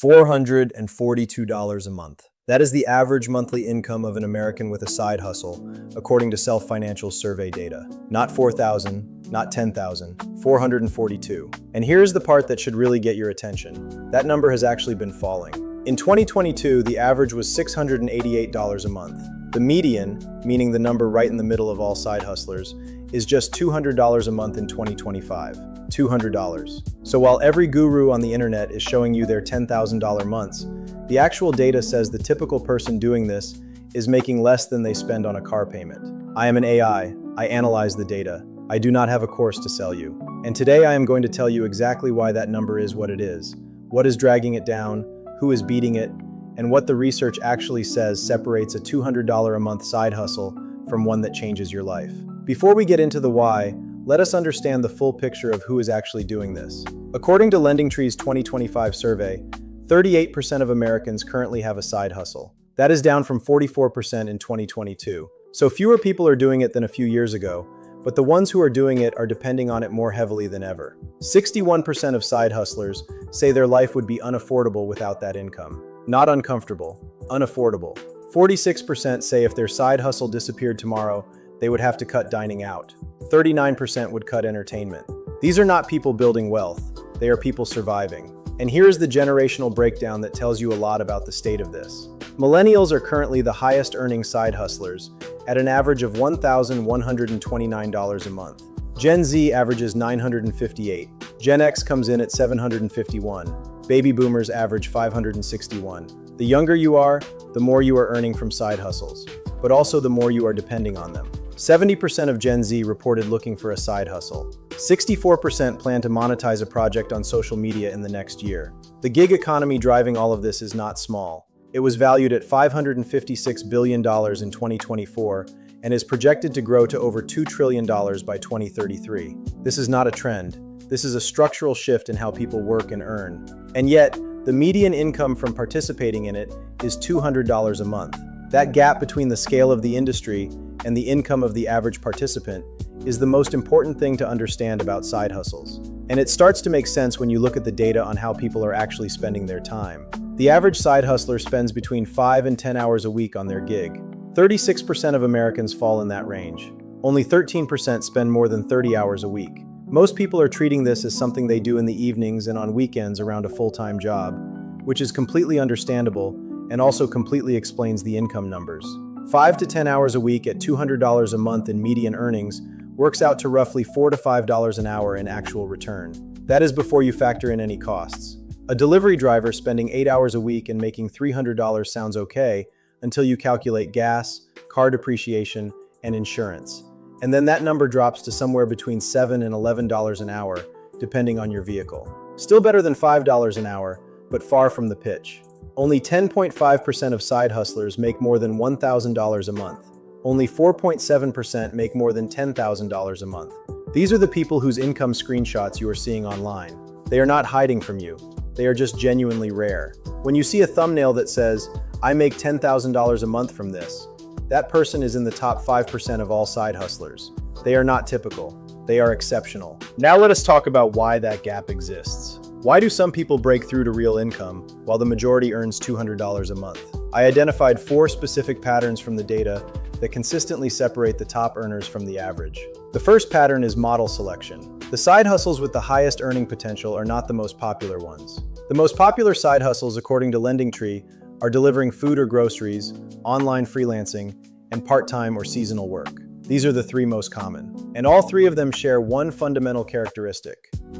$442 a month. That is the average monthly income of an American with a side hustle, according to Self Financial survey data. Not 4,000, not 10,000, 442. And here's the part that should really get your attention. That number has actually been falling. In 2022, the average was $688 a month. The median, meaning the number right in the middle of all side hustlers, is just $200 a month in 2025. $200. So while every guru on the internet is showing you their $10,000 months, the actual data says the typical person doing this is making less than they spend on a car payment. I am an AI. I analyze the data. I do not have a course to sell you. And today I am going to tell you exactly why that number is what it is, what is dragging it down, who is beating it, and what the research actually says separates a $200 a month side hustle from one that changes your life. Before we get into the why, let us understand the full picture of who is actually doing this. According to LendingTree's 2025 survey, 38% of Americans currently have a side hustle. That is down from 44% in 2022. So fewer people are doing it than a few years ago, but the ones who are doing it are depending on it more heavily than ever. 61% of side hustlers say their life would be unaffordable without that income. Not uncomfortable, unaffordable. 46% say if their side hustle disappeared tomorrow, they would have to cut dining out. 39% would cut entertainment. These are not people building wealth, they are people surviving. And here's the generational breakdown that tells you a lot about the state of this. Millennials are currently the highest earning side hustlers at an average of $1,129 a month. Gen Z averages $958. Gen X comes in at $751. Baby boomers average $561. The younger you are, the more you are earning from side hustles, but also the more you are depending on them. 70% of Gen Z reported looking for a side hustle. 64% plan to monetize a project on social media in the next year. The gig economy driving all of this is not small. It was valued at $556 billion in 2024 and is projected to grow to over $2 trillion by 2033. This is not a trend. This is a structural shift in how people work and earn. And yet, the median income from participating in it is $200 a month. That gap between the scale of the industry and the income of the average participant is the most important thing to understand about side hustles. And it starts to make sense when you look at the data on how people are actually spending their time. The average side hustler spends between 5 and 10 hours a week on their gig. 36% of Americans fall in that range. Only 13% spend more than 30 hours a week. Most people are treating this as something they do in the evenings and on weekends around a full-time job, which is completely understandable and also completely explains the income numbers. 5 to 10 hours a week at $200 a month in median earnings works out to roughly $4 to $5 an hour in actual return. That is before you factor in any costs. A delivery driver spending 8 hours a week and making $300 sounds okay until you calculate gas, car depreciation, and insurance. And then that number drops to somewhere between $7 and $11 an hour, depending on your vehicle. Still better than $5 an hour, but far from the pitch. Only 10.5% of side hustlers make more than $1,000 a month. Only 4.7% make more than $10,000 a month. These are the people whose income screenshots you are seeing online. They are not hiding from you. They are just genuinely rare. When you see a thumbnail that says, "I make $10,000 a month from this," that person is in the top 5% of all side hustlers. They are not typical. They are exceptional. Now let us talk about why that gap exists. Why do some people break through to real income while the majority earns $200 a month? I identified 4 specific patterns from the data that consistently separate the top earners from the average. The first pattern is model selection. The side hustles with the highest earning potential are not the most popular ones. The most popular side hustles, according to LendingTree, are delivering food or groceries, online freelancing, and part-time or seasonal work. These are the 3 most common. And all 3 of them share one fundamental characteristic.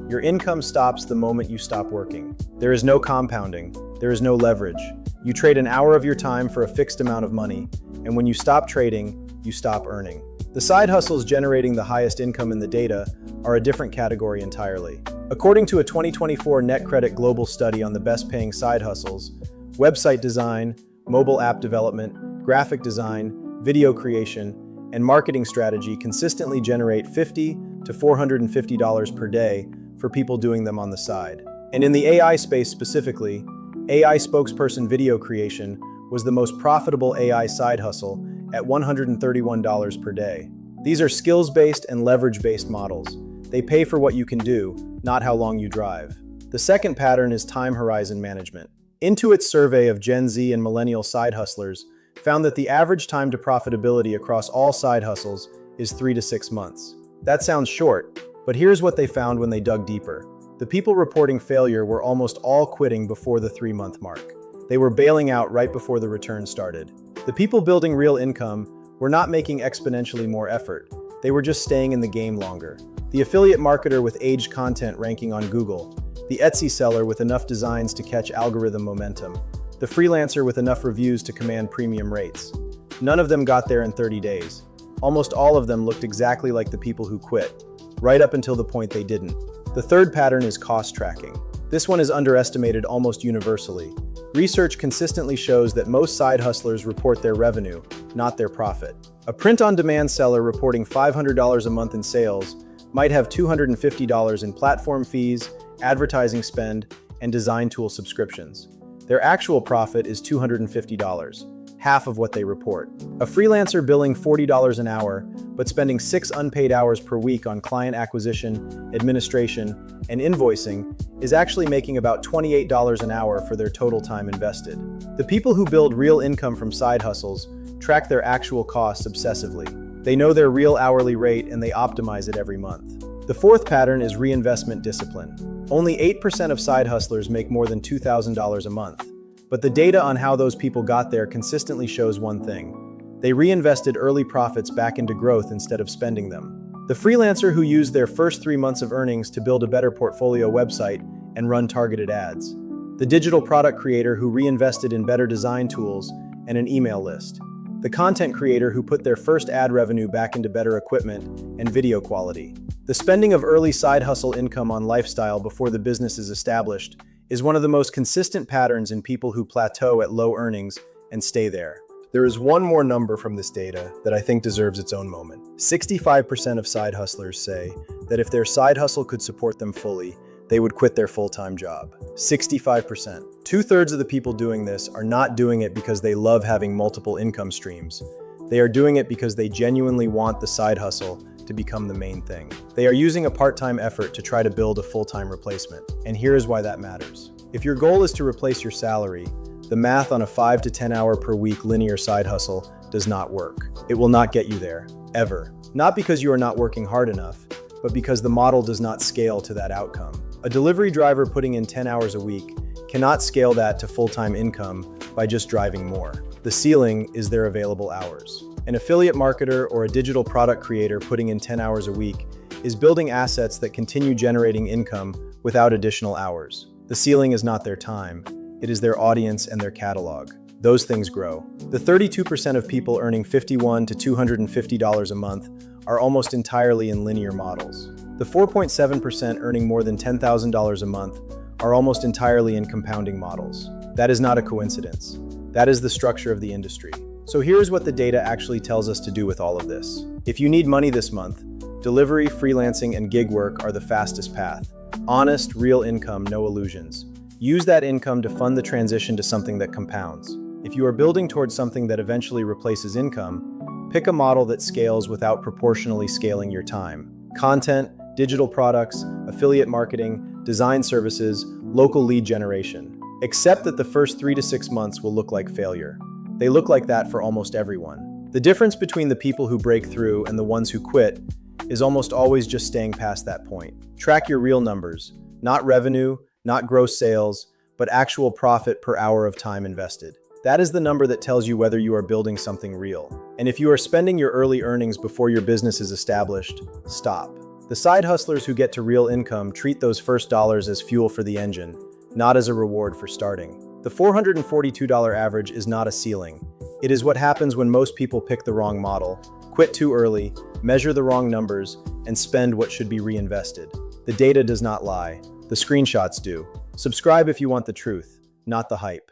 Your income stops the moment you stop working. There is no compounding. There is no leverage. You trade an hour of your time for a fixed amount of money, and when you stop trading, you stop earning. The side hustles generating the highest income in the data are a different category entirely. According to a 2024 NetCredit global study on the best-paying side hustles, website design, mobile app development, graphic design, video creation, and marketing strategy consistently generate $50 to $450 per day for people doing them on the side. And in the AI space specifically, AI spokesperson video creation was the most profitable AI side hustle at $131 per day. These are skills-based and leverage-based models. They pay for what you can do, not how long you drive. The second pattern is time horizon management. Intuit's survey of Gen Z and millennial side hustlers found that the average time to profitability across all side hustles is 3 to 6 months. That sounds short, but here's what they found when they dug deeper. The people reporting failure were almost all quitting before the 3-month mark. They were bailing out right before the return started. The people building real income were not making exponentially more effort. They were just staying in the game longer. The affiliate marketer with aged content ranking on Google, the Etsy seller with enough designs to catch algorithm momentum, the freelancer with enough reviews to command premium rates. None of them got there in 30 days. Almost all of them looked exactly like the people who quit, right up until the point they didn't. The third pattern is cost tracking. This one is underestimated almost universally. Research consistently shows that most side hustlers report their revenue, not their profit. A print-on-demand seller reporting $500 a month in sales might have $250 in platform fees, advertising spend, and design tool subscriptions. Their actual profit is $250, half of what they report. A freelancer billing $40 an hour, but spending 6 unpaid hours per week on client acquisition, administration, and invoicing is actually making about $28 an hour for their total time invested. The people who build real income from side hustles track their actual costs obsessively. They know their real hourly rate and they optimize it every month. The fourth pattern is reinvestment discipline. Only 8% of side hustlers make more than $2,000 a month. But the data on how those people got there consistently shows one thing. They reinvested early profits back into growth instead of spending them. The freelancer who used their first 3 months of earnings to build a better portfolio website and run targeted ads. The digital product creator who reinvested in better design tools and an email list. The content creator who put their first ad revenue back into better equipment and video quality. The spending of early side hustle income on lifestyle before the business is established is one of the most consistent patterns in people who plateau at low earnings and stay there. There is one more number from this data that I think deserves its own moment. 65% of side hustlers say that if their side hustle could support them fully, they would quit their full-time job. 65%. 2/3 of the people doing this are not doing it because they love having multiple income streams. They are doing it because they genuinely want the side hustle to become the main thing. They are using a part-time effort to try to build a full-time replacement. And here's why that matters. If your goal is to replace your salary, the math on a 5 to 10 hour per week linear side hustle does not work. It will not get you there, ever. Not because you are not working hard enough, but because the model does not scale to that outcome. A delivery driver putting in 10 hours a week cannot scale that to full-time income by just driving more. The ceiling is their available hours. An affiliate marketer or a digital product creator putting in 10 hours a week is building assets that continue generating income without additional hours. The ceiling is not their time, it is their audience and their catalog. Those things grow. The 32% of people earning $51 to $250 a month are almost entirely in linear models. The 4.7% earning more than $10,000 a month are almost entirely in compounding models. That is not a coincidence. That is the structure of the industry. So here's what the data actually tells us to do with all of this. If you need money this month, delivery, freelancing, and gig work are the fastest path. Honest, real income, no illusions. Use that income to fund the transition to something that compounds. If you are building towards something that eventually replaces income, pick a model that scales without proportionally scaling your time. Content, digital products, affiliate marketing, design services, local lead generation. Accept that the first 3 to 6 months will look like failure. They look like that for almost everyone. The difference between the people who break through and the ones who quit is almost always just staying past that point. Track your real numbers, not revenue, not gross sales, but actual profit per hour of time invested. That is the number that tells you whether you are building something real. And if you are spending your early earnings before your business is established, stop. The side hustlers who get to real income treat those first dollars as fuel for the engine, not as a reward for starting. The $442 average is not a ceiling. It is what happens when most people pick the wrong model, quit too early, measure the wrong numbers, and spend what should be reinvested. The data does not lie. The screenshots do. Subscribe if you want the truth, not the hype.